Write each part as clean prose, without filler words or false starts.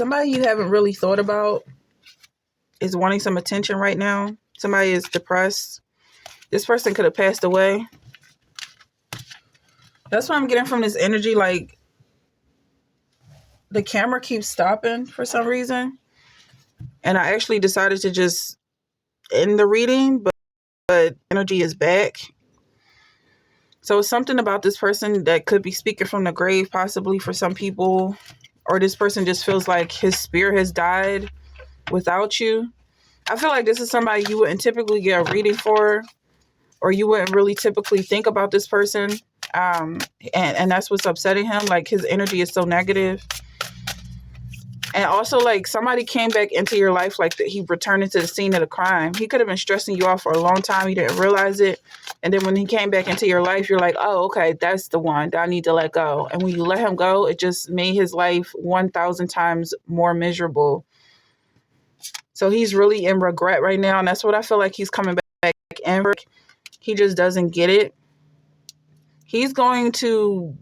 somebody you haven't really thought about is wanting some attention right now. Somebody is depressed. This person could have passed away. That's what I'm getting from this energy. Like, the camera keeps stopping for some reason. And I actually decided to just end the reading, but energy is back. So it's something about this person that could be speaking from the grave, possibly for some people. Or this person just feels like his spirit has died without you. I feel like this is somebody you wouldn't typically get a reading for, or you wouldn't really typically think about this person. And that's what's upsetting him. Like, his energy is so negative. And also, like, somebody came back into your life, like he returned into the scene of the crime. He could have been stressing you out for a long time. You didn't realize it. And then when he came back into your life, you're like, oh, okay, that's the one that I need to let go. And when you let him go, it just made his life 1,000 times more miserable. So he's really in regret right now. And that's what I feel like he's coming back in. He just doesn't get it. He's going to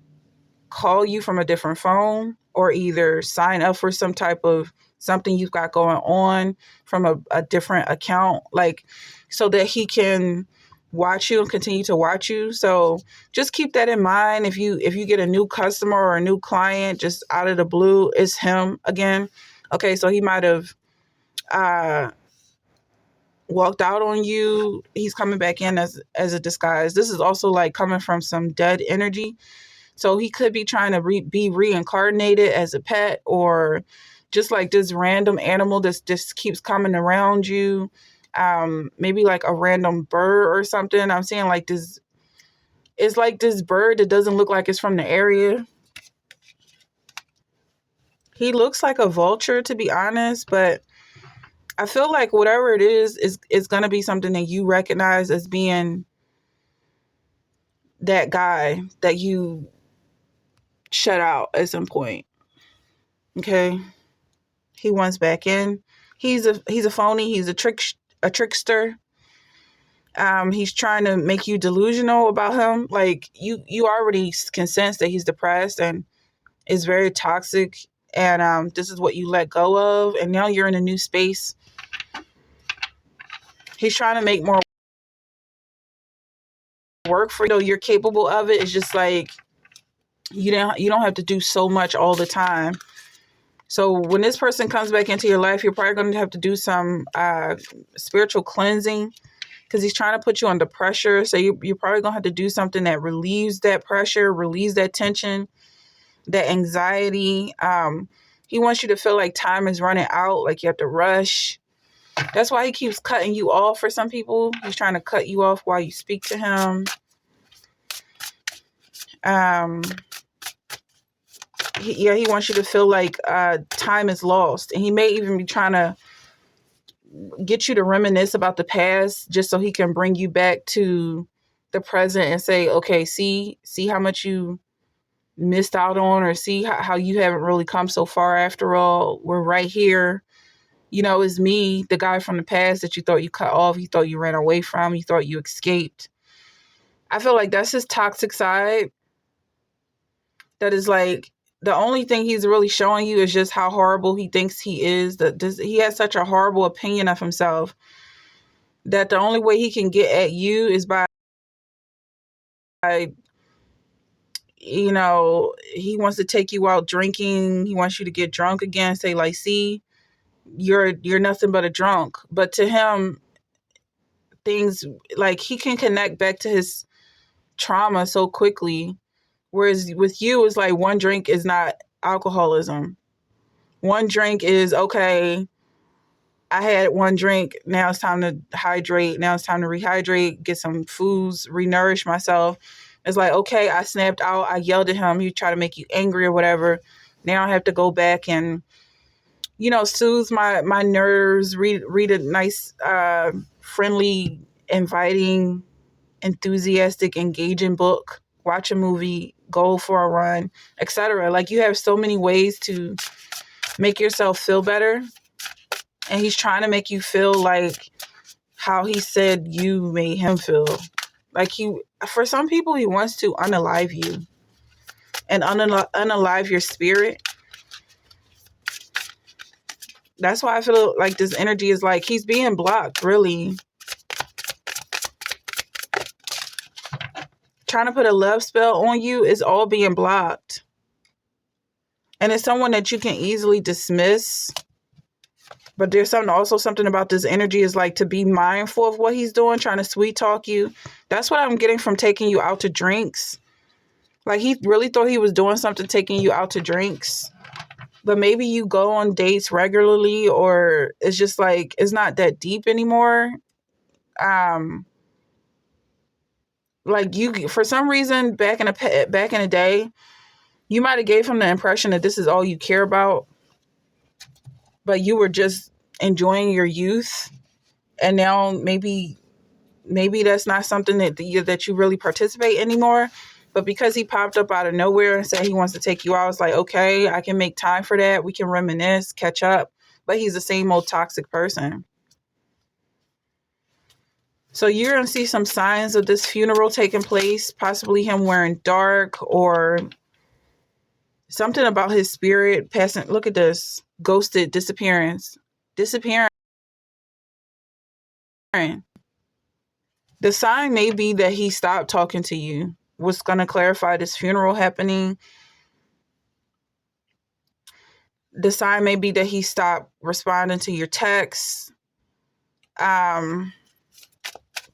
call you from a different phone, or either sign up for some type of something you've got going on from a different account, like, so that he can watch you and continue to watch you. So just keep that in mind. If you get a new customer or a new client just out of the blue, it's him again. Okay, so he might have walked out on you. He's coming back in as a disguise. This is also like coming from some dead energy. So he could be trying to be reincarnated as a pet, or just like this random animal that just keeps coming around you. Maybe like a random bird or something. I'm seeing like this. It's like this bird that doesn't look like it's from the area. He looks like a vulture, to be honest, but I feel like whatever it is going to be something that you recognize as being that guy that you shut out at some point. Okay, he wants back in. He's a phony. He's a trickster. He's trying to make you delusional about him. Like, you already can sense that he's depressed and is very toxic. And this is what you let go of. And now you're in a new space. He's trying to make more work for you. You're capable of it. It's just like you don't have to do so much all the time. So when this person comes back into your life, you're probably going to have to do some spiritual cleansing, because he's trying to put you under pressure. So you're probably going to have to do something that relieves that pressure, relieves that tension, that anxiety. He wants you to feel like time is running out, like you have to rush. That's why he keeps cutting you off for some people. He's trying to cut you off while you speak to him. He wants you to feel like time is lost. And he may even be trying to get you to reminisce about the past, just so he can bring you back to the present and say, okay, see how much you missed out on, or see how you haven't really come so far after all. We're right here. It's me, the guy from the past that you thought you cut off, you thought you ran away from, you thought you escaped. I feel like that's his toxic side. That is like, the only thing he's really showing you is just how horrible he thinks he is. He has such a horrible opinion of himself that the only way he can get at you is by, he wants to take you out drinking. He wants you to get drunk again, say like, see, you're nothing but a drunk. But to him, things like, he can connect back to his trauma so quickly. Whereas with you, it's like one drink is not alcoholism. One drink is, okay, I had one drink. Now it's time to hydrate. Now it's time to rehydrate, get some foods, re-nourish myself. It's like, okay, I snapped out. I yelled at him. He tried to make you angry or whatever. Now I have to go back and, soothe my nerves, read a nice, friendly, inviting, enthusiastic, engaging book, watch a movie, go for a run, etc. Like, you have so many ways to make yourself feel better. And he's trying to make you feel like how he said you made him feel. Like, for some people, he wants to unalive you and unalive your spirit. That's why I feel like this energy is like he's being blocked, really. Trying to put a love spell on you is all being blocked. And it's someone that you can easily dismiss. But there's something about this energy is like to be mindful of what he's doing, trying to sweet talk you. That's what I'm getting from taking you out to drinks. Like he really thought he was doing something, taking you out to drinks. But maybe you go on dates regularly, or it's just like it's not that deep anymore. Like you, for some reason, back in the day, you might have gave him the impression that this is all you care about, but you were just enjoying your youth, and now maybe that's not something that you really participate anymore. But because he popped up out of nowhere and said he wants to take you out, it's like, okay, I can make time for that. We can reminisce, catch up. But he's the same old toxic person. So you're going to see some signs of this funeral taking place, possibly him wearing dark or something about his spirit passing. Look at this. Ghosted, disappearing. The sign may be that he stopped talking to you. What's going to clarify this funeral happening? The sign may be that he stopped responding to your texts. But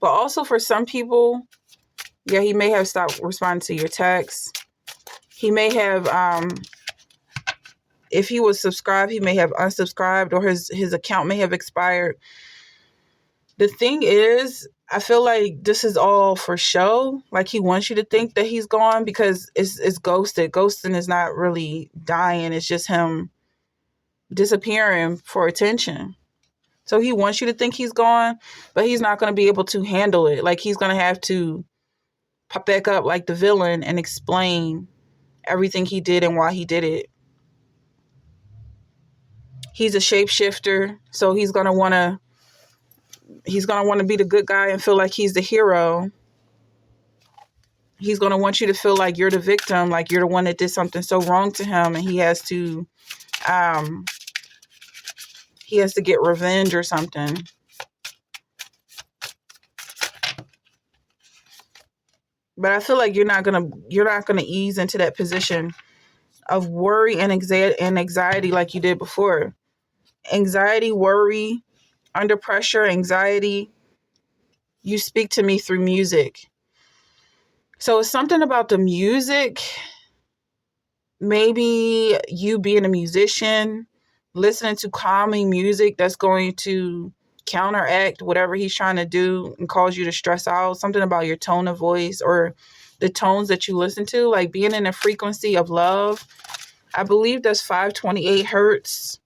also for some people, yeah, he may have stopped responding to your texts. He may have, if he was subscribed, he may have unsubscribed, or his account may have expired. The thing is, I feel like this is all for show. Like he wants you to think that he's gone because it's ghosted. Ghosting is not really dying. It's just him disappearing for attention. So he wants you to think he's gone, but he's not going to be able to handle it. Like he's going to have to pop back up like the villain and explain everything he did and why he did it. He's a shapeshifter, so he's going to want to be the good guy and feel like he's the hero. He's going to want you to feel like you're the victim, like you're the one that did something so wrong to him, and he has to get revenge or something. But I feel like you're not gonna ease into that position of worry and anxiety like you did before. Anxiety, worry, under pressure, anxiety. You speak to me through music. So it's something about the music. Maybe you being a musician, listening to calming music that's going to counteract whatever he's trying to do and cause you to stress out. Something about your tone of voice or the tones that you listen to, like being in a frequency of love. I believe that's 528 hertz.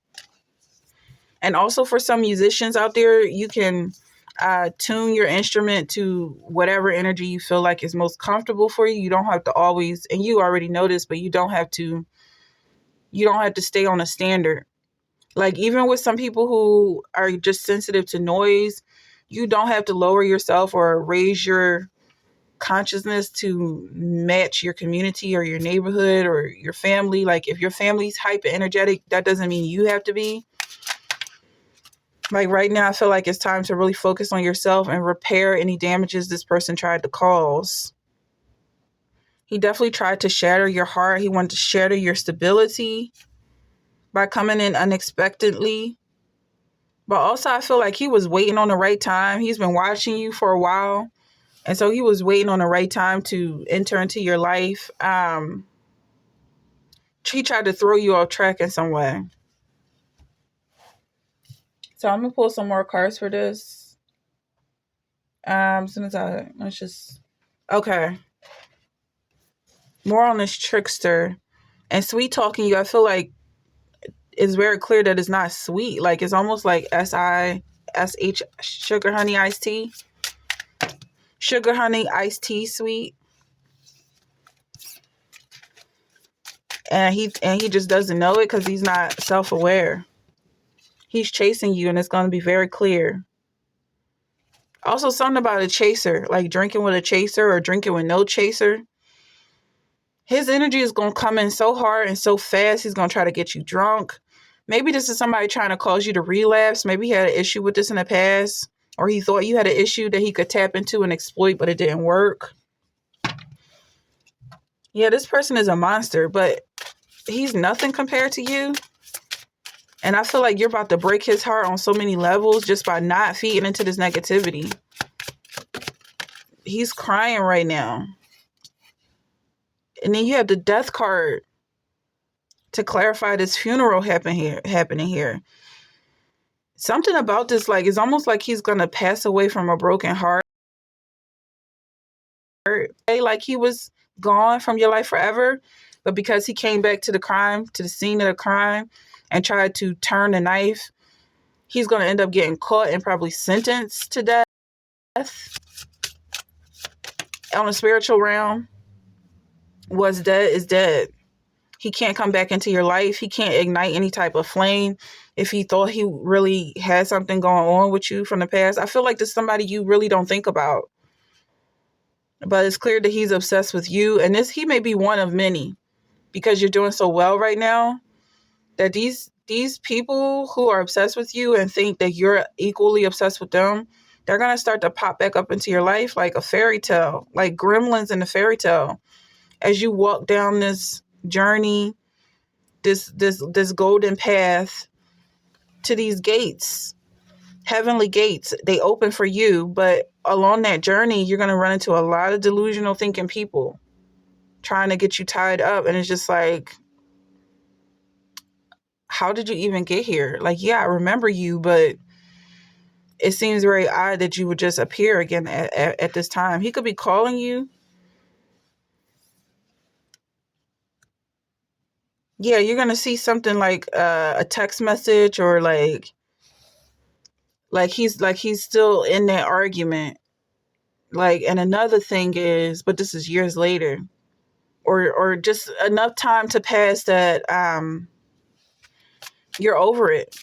And also for some musicians out there, you can tune your instrument to whatever energy you feel like is most comfortable for you. You don't have to always, and you already know this, but you don't have to stay on a standard. Like even with some people who are just sensitive to noise, you don't have to lower yourself or raise your consciousness to match your community or your neighborhood or your family. Like if your family's hyper energetic, that doesn't mean you have to be. Like right now, I feel like it's time to really focus on yourself and repair any damages this person tried to cause. He definitely tried to shatter your heart. He wanted to shatter your stability by coming in unexpectedly. But also, I feel like he was waiting on the right time. He's been watching you for a while. And so he was waiting on the right time to enter into your life. He tried to throw you off track in some way. So I'm going to pull some more cards for this. Okay. More on this trickster. And sweet talking you, I feel like it's very clear that it's not sweet. Like it's almost like SH, sugar honey iced tea. Sugar honey iced tea sweet. And he just doesn't know it because he's not self-aware. He's chasing you and it's going to be very clear. Also something about a chaser, like drinking with a chaser or drinking with no chaser. His energy is going to come in so hard and so fast. He's going to try to get you drunk. Maybe this is somebody trying to cause you to relapse. Maybe he had an issue with this in the past, or he thought you had an issue that he could tap into and exploit, but it didn't work. Yeah, this person is a monster, but he's nothing compared to you. And I feel like you're about to break his heart on so many levels just by not feeding into this negativity. He's crying right now. And then you have the death card to clarify this funeral happening here. Something about this, like, it's almost like he's gonna pass away from a broken heart. Like he was gone from your life forever, but because he came back to the scene of the crime, and tried to turn the knife, he's gonna end up getting caught and probably sentenced to death. On a spiritual realm, what's dead is dead. He can't come back into your life. He can't ignite any type of flame. If he thought he really had something going on with you from the past, I feel like this is somebody you really don't think about. But it's clear that he's obsessed with you. And he may be one of many, because you're doing so well right now, that these people who are obsessed with you and think that you're equally obsessed with them, they're going to start to pop back up into your life like a fairy tale, like gremlins in a fairy tale. As you walk down this journey, this golden path to these gates, heavenly gates, they open for you. But along that journey, you're going to run into a lot of delusional thinking people trying to get you tied up. And it's just like, how did you even get here? Like, yeah, I remember you, but it seems very odd that you would just appear again at this time. He could be calling you. Yeah, you're going to see something like a text message, or like he's still in that argument. Like, and another thing is, but this is years later, or just enough time to pass that you're over it.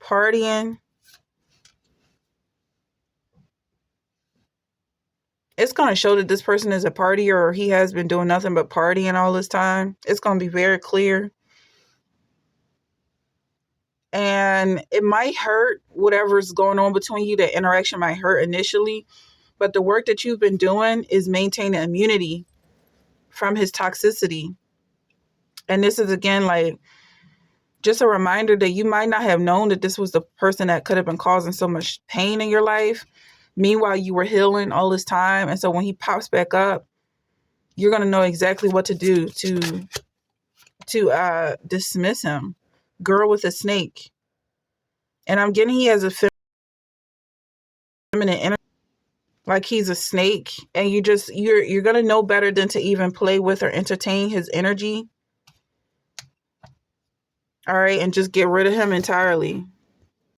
Partying. It's going to show that this person is a partier, or he has been doing nothing but partying all this time. It's going to be very clear. And it might hurt, whatever's going on between you. The interaction might hurt initially, but the work that you've been doing is maintaining immunity from his toxicity. And this is, again, like, just a reminder that you might not have known that this was the person that could have been causing so much pain in your life. Meanwhile, you were healing all this time. And so when he pops back up, you're going to know exactly what to do to dismiss him. Girl with a snake. And I'm getting he has a feminine energy. Like he's a snake, and you're going to know better than to even play with or entertain his energy. All right. And just get rid of him entirely.